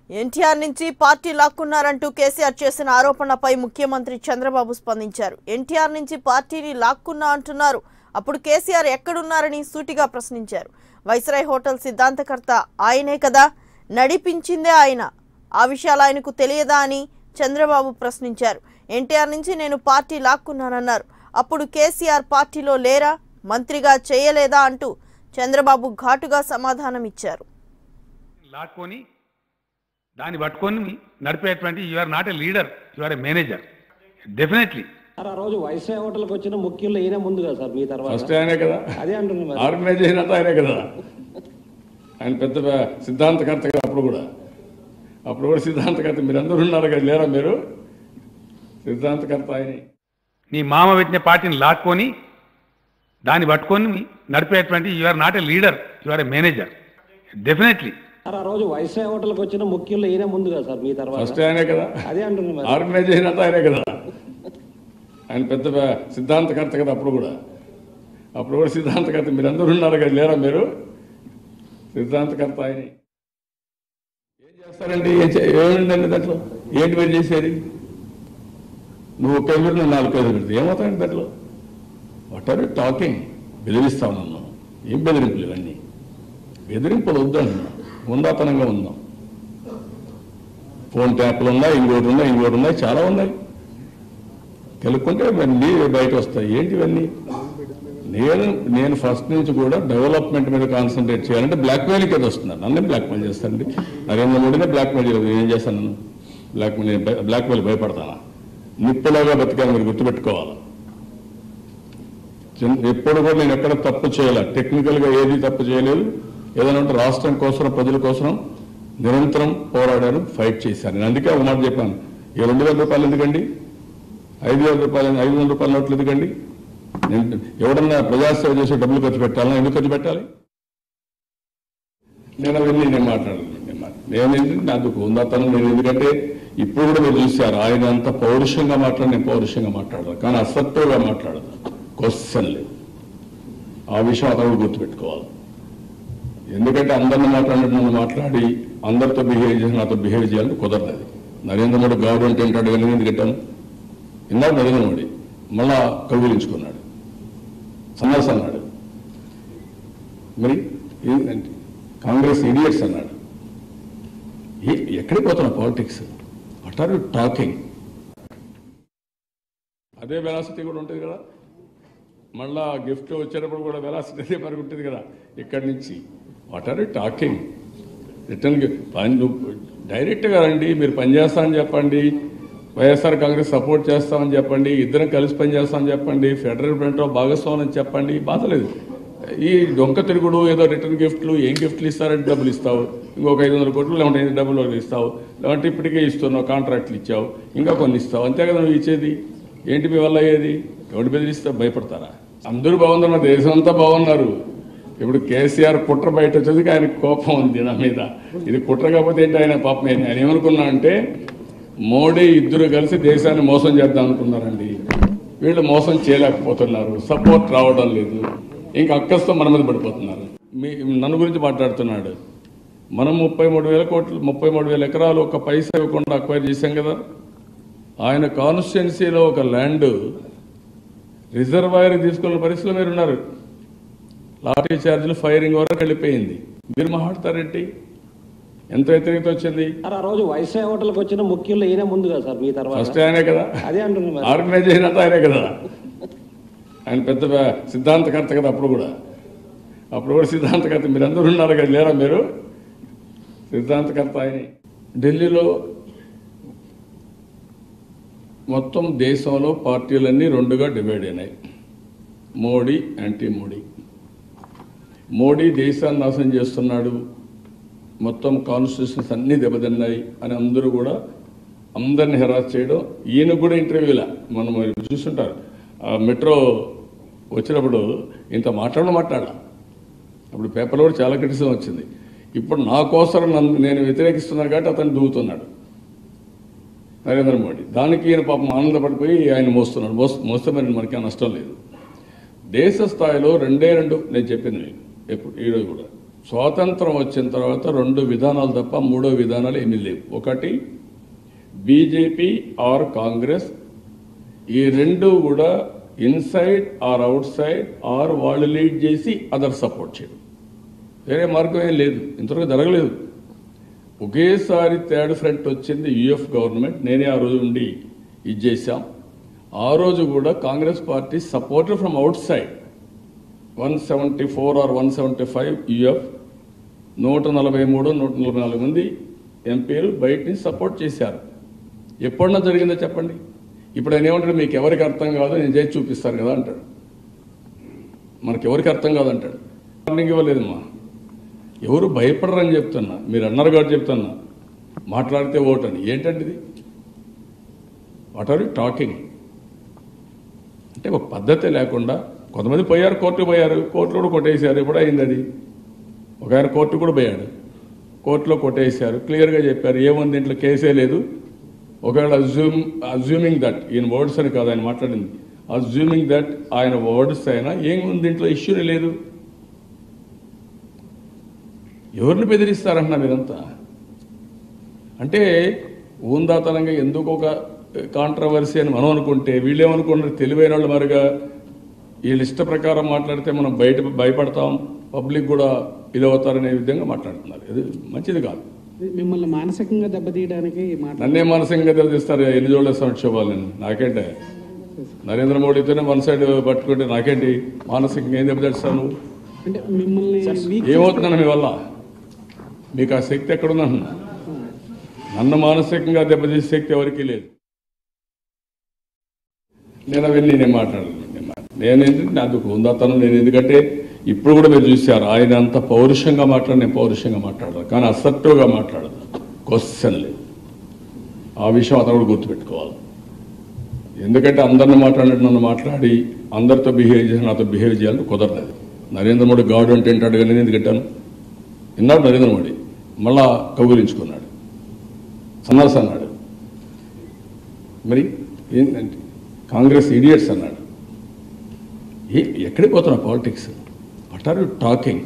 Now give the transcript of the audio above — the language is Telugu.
ఎన్టీఆర్ నుంచి పార్టీ లాక్కున్నారంటూ కేసీఆర్ చేసిన ఆరోపణలపై ముఖ్యమంత్రి చంద్రబాబు స్పందించారు. ఎన్టీఆర్ నుంచి పార్టీని లాక్కున్నా అంటున్నారు. అప్పుడు కేసీఆర్ ఎక్కడున్నారని సూటిగా ప్రశ్నించారు. వైస్రాయ్ హోటల్ సిద్ధాంతకర్త ఆయనే కదా, నడిపించిందే ఆయన. ఆ విషయాలు ఆయనకు తెలియదా అని చంద్రబాబు ప్రశ్నించారు. ఎన్టీఆర్ నుంచి నేను పార్టీ లాక్కున్నానన్నారు. అప్పుడు కేసీఆర్ పార్టీలో లేరా, మంత్రిగా చేయలేదా అంటూ చంద్రబాబు ఘాటుగా సమాధానం ఇచ్చారు. లాక్కొని దాన్ని పట్టుకొని నడిపేటువంటి you are not a leader, you are a manager. Definitely ఆ రోజు వైస్రాయ్ హోటల్కి వచ్చిన ముఖ్యుల్లో ఈయన ముందు కదా సార్, మీ తర్వాత ఫస్ట్ ఆయనే కదా, అదే అంటున్నారు. ఆర్గనైజేషన్ అంతా ఆయనే కదా. ఆయన పెద్ద సిద్ధాంతకర్త కదా. అప్పుడు కూడా సిద్ధాంతకర్త మీరందరూ ఉన్నారు కదా, లేరా మీరు? సిద్ధాంతకర్త ఆయనే. నీ మామ పెట్టిన పార్టీని లాక్కొని దాన్ని పట్టుకొని నడిపేటువంటి you are not a leader, you are a manager. Definitely ఆ రోజు వైస్రాయ్ హోటల్కి వచ్చిన ముఖ్యుల్లో ఈయన ముందు కదా సార్, మీ తర్వాత ఫస్ట్ ఆయనే కదా, అదే అంటున్నారు. ఆర్గనైజేషన్ అంతా ఆయనే కదా. ఆయన పెద్ద సిద్ధాంతకర్త కదా. అప్పుడు కూడా సిద్ధాంతకర్త మీరందరూ ఉన్నారు కదా, లేరా మీరు? సిద్ధాంతకర్త ఆయనే. ఏం చేస్తారండి? ఏముందండి దాంట్లో? ఏంటి మీరు చేసేది? నువ్వు ఒక ఎదురు, నేను 4 ఎదురు పెడితే ఏమవుతాయండి దాంట్లో? What are you talking? బెదిరిస్తావు నన్ను. ఏం బెదిరింపులు ఇవన్నీ? బెదిరింపులు వద్దంటున్నా, ఉందాతనంగా ఉందాం. ఫోన్ ట్యాప్లు ఉన్నాయి, ఇంకోటి ఉన్నాయి, చాలా ఉన్నాయి. తెలుక్కుంటే ఇవన్నీ బయట వస్తాయి. ఏంటి ఇవన్నీ? నేను ఫస్ట్ నుంచి కూడా డెవలప్మెంట్ మీద కాన్సన్ట్రేట్ చేయాలంటే బ్లాక్మెయిల్ కింద వస్తున్నాను. నన్నే బ్లాక్మెయిల్ చేస్తానండి. నరేంద్ర మోడీనే బ్లాక్మెయిల్ చేయలేదు. ఏం చేస్తాను నేను? బ్లాక్మెయిల్ భయపడతానా? నిప్పులాగా బతికాను, మీరు గుర్తుపెట్టుకోవాలి. ఎప్పుడు కూడా నేను ఎక్కడ తప్పు చేయాల, టెక్నికల్గా ఏది తప్పు చేయలేదు. ఏదైనా ఉంటే రాష్ట్రం కోసం, ప్రజల కోసం నిరంతరం పోరాడాను, ఫైట్ చేశాను. నేను అందుకే ఒక మాట చెప్పాను, ఈ 2,000 రూపాయలు ఎందుకండి, 5,000 రూపాయలు, 500 రూపాయల నోట్లు ఎందుకండి? నేను ఎవడన్నా ప్రజాసేవ చేసే డబ్బులు ఖర్చు పెట్టాలా? ఎందుకు ఖర్చు పెట్టాలి? నేను అవన్నీ నేను మాట్లాడలేదు. నేనేంటంటే అందుకు ఉందా తను. నేను ఎందుకంటే ఇప్పుడు కూడా మీరు చూశారు, ఆయన అంత పౌరుషంగా నేను పౌరుషంగా మాట్లాడదు, కానీ అసత్తుగా మాట్లాడదు. క్వశ్చన్ లేదు. ఆ విషయం అతను గుర్తుపెట్టుకోవాలి. ఎందుకంటే అందరిని మాట్లాడి అందరితో బిహేవ్ చేసి నాతో బిహేవ్ చేయాలని కుదరదు. నరేంద్ర మోడీ గవర్నమెంట్ ఏంటాడు కానీ ఎందుకంటాను? ఇందాక నరేంద్ర మోడీ మళ్ళా కౌగిలించుకున్నాడు, సన్నాస్ అన్నాడు, మరి కాంగ్రెస్ ఇడియట్స్ అన్నాడు. ఎక్కడికి పోతున్నా politics? What are you talking? అదే వెలాసిటీ కూడా ఉంటుంది కదా. మళ్ళా గిఫ్ట్ వచ్చేటప్పుడు కూడా వెలాసిటీ అదే మరి ఉంటుంది కదా. ఇక్కడి నుంచి what are you talking? Return డైరెక్ట్గా రండి, మీరు పనిచేస్తామని చెప్పండి, వైఎస్ఆర్ కాంగ్రెస్ సపోర్ట్ చేస్తామని చెప్పండి, ఇద్దరం కలిసి పనిచేస్తామని చెప్పండి, ఫెడరల్ ఫ్రంట్లో భాగస్వామ్యం అని చెప్పండి. బాధలేదు. ఈ డొంక తిరుగుడు ఏదో రిటర్న్ గిఫ్ట్లు, ఏం గిఫ్ట్లు ఇస్తారంటే డబ్బులు ఇస్తావు, ఇంకొక 500 కోట్లు లేకుంటే డబ్బులు ఇస్తావు, లేదంటే ఇప్పటికే ఇస్తున్నావు, కాంట్రాక్ట్లు ఇచ్చావు, ఇంకా కొన్ని ఇస్తావు, అంతే కదా నువ్వు ఇచ్చేది. ఏంటి మీ వల్ల అయ్యేది? ఎవడు బెదిరిస్తే భయపడతారా? అందరూ బాగున్నారు, దేశం అంతా బాగున్నారు. ఇప్పుడు కేసీఆర్ కుట్ర బయట వచ్చేందుకు ఆయన కోపం ఉంది నా మీద. ఇది కుట్ర కాకపోతే ఏంటి? ఆయన పాపం ఆయన ఏమనుకున్నా అంటే మోడీ ఇద్దరు కలిసి దేశాన్ని మోసం చేద్దాం అనుకున్నారండి. వీళ్ళు మోసం చేయలేకపోతున్నారు, సపోర్ట్ రావడం లేదు, ఇంకా అక్కస్తో మన మీద పడిపోతున్నారు. నన్ను గురించి మాట్లాడుతున్నాడు. మనం 33,000 కోట్లు, 33,000 ఎకరాలు ఒక పైసా ఇవ్వకుండా అక్వైర్ చేశాం కదా. ఆయన కాన్స్టిట్యున్సీలో ఒక ల్యాండ్ రిజర్వాయర్ తీసుకున్న పరిస్థితిలో మీరు ఉన్నారు. లాటరీ ఛార్జీలు ఫైరింగ్ వరకు వెళ్ళిపోయింది. మీరు మాట్లాడతారేంటి? ఎంత వ్యతిరేకత వచ్చింది? ఆ రోజు వైస్రాయ్ హోటల్కి వచ్చిన ముఖ్యుల్లో ఈయన ముందు కదా సార్, మీ తర్వాత ఫస్ట్ ఆయనే కదా, అదే అంటున్నారు. ఆర్గనైజేషన్ అంతా ఆయనే కదా. ఆయన పెద్ద సిద్ధాంతకర్త కదా. అప్పుడు కూడా సిద్ధాంతకర్త మీరందరూ ఉన్నారు కదా, లేరా మీరు? సిద్ధాంతకర్త ఆయనే. ఢిల్లీలో మొత్తం దేశంలో పార్టీలన్నీ 2గా డివైడ్ అయినాయి. మోడీ, యాంటీ మోడీ. మోడీ దేశాన్ని నాశనం చేస్తున్నాడు, మొత్తం కాన్స్టిట్యూషన్స్ అన్నీ దెబ్బతిన్నాయి అని అందరూ కూడా అందరిని హెరాస్ చేయడం. ఈయన కూడా ఇంటర్వ్యూలా మనం చూస్తుంటారు, మెట్రో వచ్చినప్పుడు ఇంత మాట్లాడాల. అప్పుడు పేపర్లో కూడా చాలా క్రిటిసిజం వచ్చింది. ఇప్పుడు నా కోసం నేను వ్యతిరేకిస్తున్నాను కాబట్టి అతను దూకుతున్నాడు నరేంద్ర మోడీ. దానికి ఈయన పాపం ఆనందపడిపోయి ఆయన మోస్తున్నాడు. మోస్తే మరి మనకి నష్టం లేదు. దేశ స్థాయిలో 2 నేను చెప్పింది మీకు ఎప్పుడు ఈరోజు కూడా స్వాతంత్రం వచ్చిన తర్వాత 2 విధానాలు తప్ప 3వ విధానాలు ఏమీ లేవు. ఒకటి బీజేపీ ఆర్ కాంగ్రెస్, ఈ రెండు కూడా inside or outside or వాళ్ళు లీడ్ చేసి అదర్ సపోర్ట్ చేయడం, వేరే మార్గం ఏం లేదు. ఇంతవరకు జరగలేదు. ఒకేసారి థర్డ్ ఫ్రంట్ వచ్చింది యూఎఫ్ గవర్నమెంట్. నేనే ఆ రోజు ఉండి ఇది చేశాం. ఆ రోజు కూడా Congress party supported from outside 174 or 175 UF, 143, 144 మంది ఎంపీలు బయట నుంచి సపోర్ట్ చేశారు. ఎప్పుడన్నా జరిగిందో చెప్పండి. ఇప్పుడు ఆయన ఏమంటాడు, మీకు ఎవరికి అర్థం కాదో నేను చేసి చూపిస్తాను కదా అంటాడు. మనకి ఎవరికి అర్థం కాదంటాడు. వార్నింగ్ ఇవ్వలేదమ్మా, ఎవరు భయపడరని చెప్తున్నా. మీరు అన్నారు కాబట్టి చెప్తున్నా, మాట్లాడితే ఓటు అని. ఏంటండి ఇది? What are you talking? అంటే ఒక పద్ధతి లేకుండా కొంతమంది పోయారు, కోర్టుకు పోయారు, కోర్టులో కూడా కొట్టేశారు. ఎప్పుడు అయింది అది? ఒక ఆయన కోర్టు కూడా పోయాడు, కోర్టులో కొట్టేశారు. క్లియర్గా చెప్పారు ఏముంది ఇంట్లో, కేసే లేదు. ఒకవేళ అజ్యూమింగ్ దట్, ఈయన వర్డ్స్ అని కాదు ఆయన మాట్లాడింది, అజ్యూమింగ్ దట్ ఆయన వర్డ్స్ అయినా ఏముంది ఇంట్లో, ఇష్యూనే లేదు. ఎవరిని బెదిరిస్తారంటున్నా మీరంతా? అంటే ఊందాతనంగా ఎందుకు ఒక కాంట్రవర్సీ అని మనం అనుకుంటే, వీళ్ళేమనుకుంటారు తెలివైన వాళ్ళు మరిగా వీళ్ళ ఇష్ట ప్రకారం మాట్లాడితే మనం భయపడతాం, పబ్లిక్ కూడా ఇదవుతారనే విధంగా మాట్లాడుతున్నారు. ఇది మంచిది కాదు. మిమ్మల్ని మానసికంగా దెబ్బతీయడానికి నన్నే మానసికంగా దెబ్బతీస్తారు. ఎన్ని జోళ్ళ సంక్షోభాలు నేను నాకేంటే నరేంద్ర మోడీతోనే వన్ సైడ్ పట్టుకుంటే నాకేంటి మానసికంగా ఏం దెబ్బతీస్తాను? అంటే మిమ్మల్ని ఏమవుతున్నాను మీ వల్ల? మీకు ఆ శక్తి ఎక్కడుందంటున్నా? నన్ను మానసికంగా దెబ్బతీసే శక్తి ఎవరికీ లేదు. నేను అవన్నీ నేను మాట్లాడలేదు. నేనేంటంటే నాకు ఉందాతనం. నేను ఎందుకంటే ఇప్పుడు కూడా మీరు చూశారు ఆయన అంత పౌరుషంగా మాట్లాడి, నేను పౌరుషంగా మాట్లాడతాను, కానీ అసర్టివ్గా మాట్లాడదు. క్వశ్చన్ లేదు. ఆ విషయం అతను కూడా గుర్తుపెట్టుకోవాలి. ఎందుకంటే అందరిని మాట్లాడినట్టు నన్ను మాట్లాడి అందరితో బిహేవ్ చేసి నాతో బిహేవ్ చేయాలని కుదరలేదు. నరేంద్ర మోడీ గాడు అంటే ఏంటాడు, కానీ నేను ఎందుకంటాను? విన్నాడు నరేంద్ర మోడీ, మళ్ళా కౌగులించుకున్నాడు, సన్నాస్ అన్నాడు. మరి ఏంటంటే కాంగ్రెస్ ఇడియట్స్ అన్నాడు. ఎక్కడికి పోతున్నా politics? What are you talking?